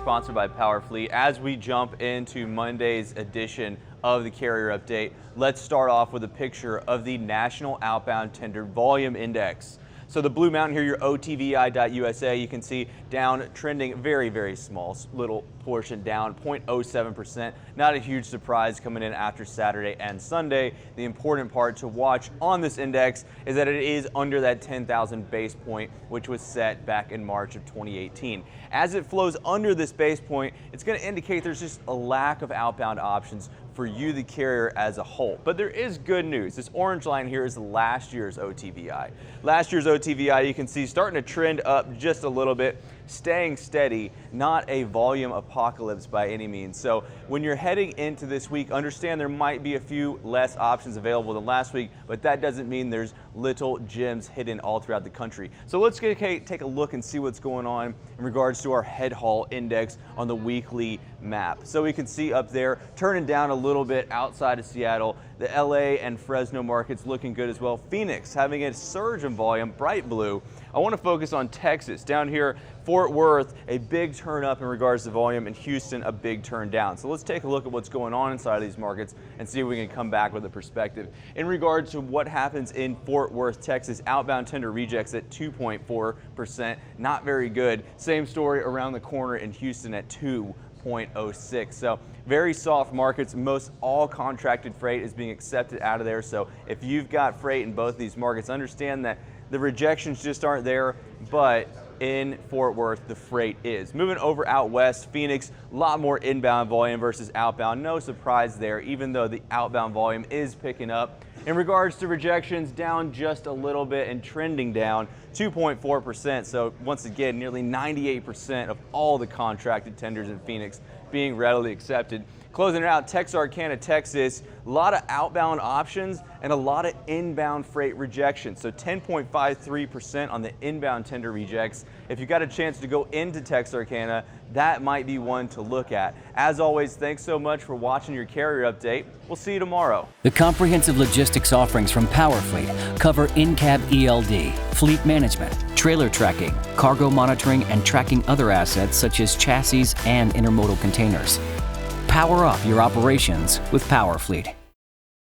sponsored by Powerfleet. As we jump into Monday's edition of the Carrier Update, let's start off with a picture of the National Outbound Tender Volume Index. So the blue mountain here, your OTVI.USA, you can see down, trending very, very small, little portion down, 0.07%. Not a huge surprise coming in after Saturday and Sunday. The important part to watch on this index is that it is under that 10,000 base point, which was set back in March of 2018. As it flows under this base point, it's going to indicate there's just a lack of outbound options for you, the carrier, as a whole. But there is good news. This orange line here is last year's OTVI. Last year's OTVI, you can see, starting to trend up just a little bit, staying steady, not a volume apocalypse by any means. So when you're heading into this week, understand there might be a few less options available than last week, but that doesn't mean there's little gems hidden all throughout the country. So let's take a look and see what's going on in regards to our head haul index on the weekly map. So we can see up there, turning down a little bit outside of Seattle, the LA and Fresno markets looking good as well. Phoenix having a surge in volume, bright blue. I want to focus on Texas. Down here, Fort Worth, a big turn up in regards to volume, and Houston, a big turn down. So let's take a look at what's going on inside of these markets and see if we can come back with a perspective. In regards to what happens in Fort Worth, Texas, outbound tender rejects at 2.4%, not very good. Same story around the corner in Houston at 2.06. So very soft markets. Most all contracted freight is being accepted out of there. So if you've got freight in both these markets, understand that the rejections just aren't there, but in Fort Worth, the freight is. Moving over out west, Phoenix, a lot more inbound volume versus outbound. No surprise there, even though the outbound volume is picking up. In regards to rejections, down just a little bit and trending down 2.4%. So once again, nearly 98% of all the contracted tenders in Phoenix being readily accepted. Closing it out, Texarkana, Texas, a lot of outbound options and a lot of inbound freight rejection. So 10.53% on the inbound tender rejects. If you got a chance to go into Texarkana, that might be one to look at. As always, thanks so much for watching your Carrier Update. We'll see you tomorrow. The comprehensive logistics offerings from Powerfleet cover in-cab ELD, fleet management, trailer tracking, cargo monitoring, and tracking other assets such as chassis and intermodal containers. Power up your operations with Powerfleet.